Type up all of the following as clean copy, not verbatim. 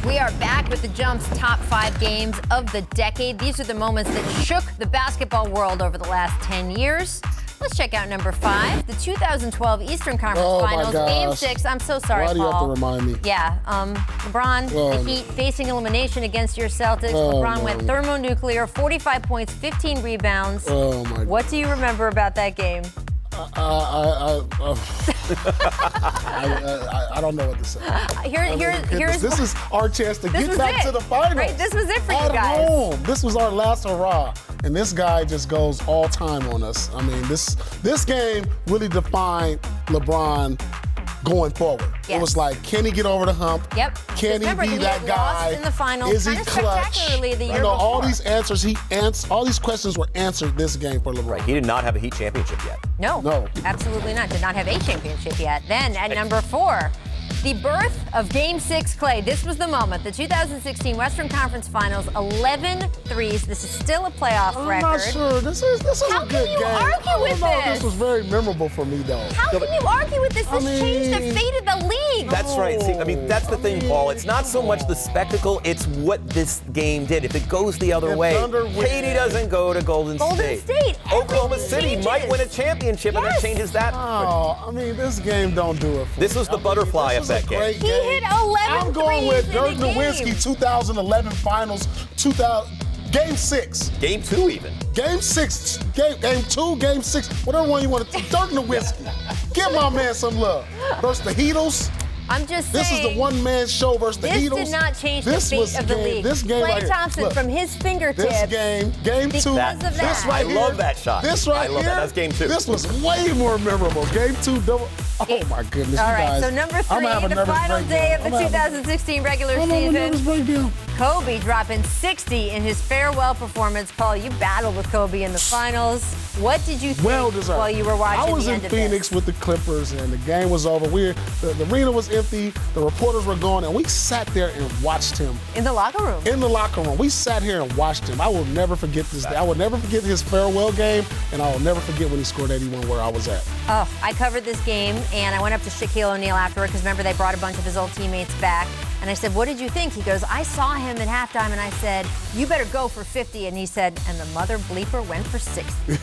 We are back with the Jump's top 5 games of the decade. These are the moments that shook the basketball world over the last 10 years. Let's check out number 5, the 2012 Eastern Conference Finals, Game 6. I'm so sorry, Why do you Paul. have to remind me? Yeah, LeBron, the Heat facing elimination against your Celtics. LeBron went thermonuclear, 45 points, 15 rebounds. Oh, my God. What do you remember about that game? I don't know what to say. This is our chance to get back to the finals. Right, this was it for you guys. At home. This was our last hurrah. And this guy just goes all time on us. I mean, this game really defined LeBron going forward. Yes. It was like, can he get over the hump? Yep. Can he be that guy? Lost in the finals, is he clutch? Spectacularly the year I know before. all these answers all these questions were answered this game for LeBron. Right. He did not have a Heat championship yet. No, absolutely not. Did not have a championship yet. Then at number 4, the birth of Game 6 Klay. This was the moment. The 2016 Western Conference Finals, 11 threes. This is still a playoff record. I'm not sure. This is How a good can you game. argue with this? This was very memorable for me, though. How can you argue with this? This changed the fate of the league. That's right. See, I mean, that's the thing, Paul. It's not so much the spectacle, it's what this game did. If it goes the other way, Katie doesn't go to Golden State. Oklahoma City might win a championship, and it changes that. Oh, I mean, this game don't do it for This me. was the butterfly effect game. He hit 11 I'm going threes with Dirk in a Nowitzki, game. 2011 Finals, Game 6. Game 2 even. Game 6, game 2, Game 6, whatever one you want to. Dirk Nowitzki. Give my man some love. Versus the Heatles. I'm just saying. This is the one-man show versus the Heatles. This did not change the fate of the league. This game Klay right here. Thompson Look, from his fingertips. This game 2. Because of that. This right here. I love that shot. This right I love here. that. That's Game 2. This was way more memorable. Game 2 double. Oh my goodness. All you right, guys, so number 3, I'm gonna have a the nervous final breakdown. day of the 2016 regular I'm having a nervous season. breakdown. Kobe dropping 60 in his farewell performance. Paul, you battled with Kobe in the finals. What did you think while you were watching I was the in end of Phoenix this? with the Clippers, and the game was over. The arena was empty. The reporters were gone, and we sat there and watched him. In the locker room. In the locker room. We sat here and watched him. I will never forget this day. I will never forget his farewell game, and I will never forget when he scored 81 where I was at. Oh, I covered this game, and I went up to Shaquille O'Neal afterward because remember they brought a bunch of his old teammates back. And I said, what did you think? He goes, I saw him at halftime, and I said, you better go for 50. And he said, and the mother bleeper went for 60.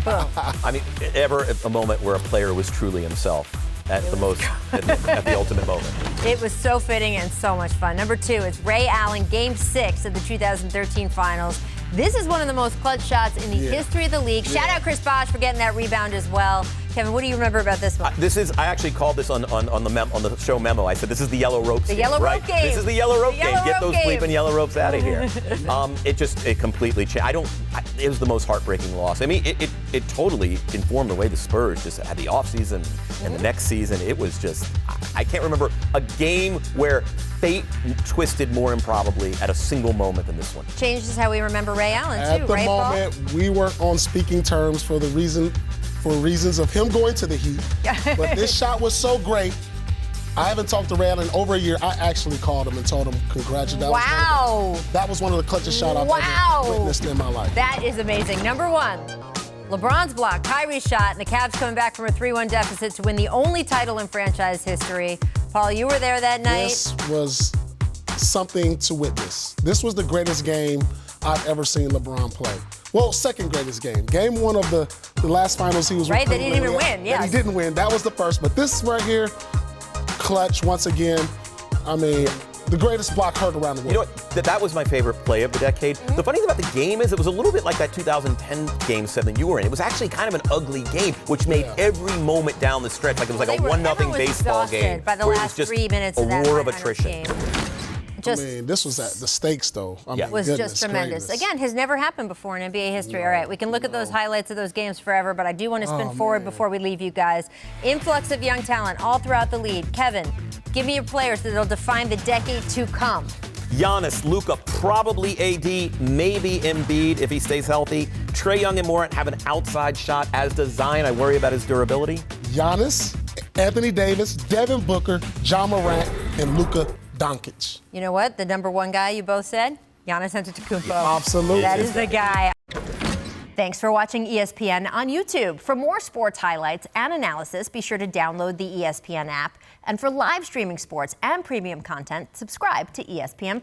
Boom. I mean, ever a moment where a player was truly himself at the ultimate moment. It was so fitting and so much fun. Number 2 is Ray Allen, Game 6 of the 2013 Finals. This is one of the most clutch shots in the history of the league. Shout out Chris Bosh for getting that rebound as well. Kevin, what do you remember about this one? I actually called this on the show memo. I said this is the yellow ropes game. The yellow rope game. This is the yellow rope game. Get those game. bleeping yellow ropes out of here. It completely changed. It was the most heartbreaking loss. I mean, it totally informed the way the Spurs just had the offseason and the next season. It was just, I can't remember a game where fate twisted more improbably at a single moment than this one. Changes how we remember Ray Allen, too, At the right, Paul? moment, we were on speaking terms for reasons of him going to the Heat. But this shot was so great. I haven't talked to Ray Allen in over a year. I actually called him and told him congratulations. Wow. That was one of the clutchest shots I've ever witnessed in my life. That is amazing. Number 1, LeBron's block, Kyrie's shot, and the Cavs coming back from a 3-1 deficit to win the only title in franchise history. Paul, you were there that night. This was something to witness. This was the greatest game I've ever seen LeBron play. Well, second greatest game. Game 1 of the last finals he was right, with that he didn't even win, yes. He didn't win. That was the first. But this right here, clutch once again. I mean, the greatest block heard around the world. You know what? That was my favorite play of the decade. The funny thing about the game is it was a little bit like that 2010 Game 7 you were in. It was actually kind of an ugly game, which made every moment down the stretch like it was like a 1-0 baseball game. By the where last it was just 3 minutes a of that war of 900 attrition. game. I mean, this was at the stakes, though. It was just tremendous. Again, has never happened before in NBA history. All right, we can look at those highlights of those games forever, but I do want to spin forward before we leave you guys. Influx of young talent all throughout the league. Kevin, give me your players that will define the decade to come. Giannis, Luka, probably AD, maybe Embiid if he stays healthy. Trae Young and Morant have an outside shot, as does Zion. I worry about his durability. Giannis, Anthony Davis, Devin Booker, John Morant, and Luka Doncic. You know what? The number 1 guy you both said? Giannis Antetokounmpo. Absolutely. That is the guy. Thanks for watching ESPN on YouTube. For more sports highlights and analysis, be sure to download the ESPN app. And for live streaming sports and premium content, subscribe to ESPN+.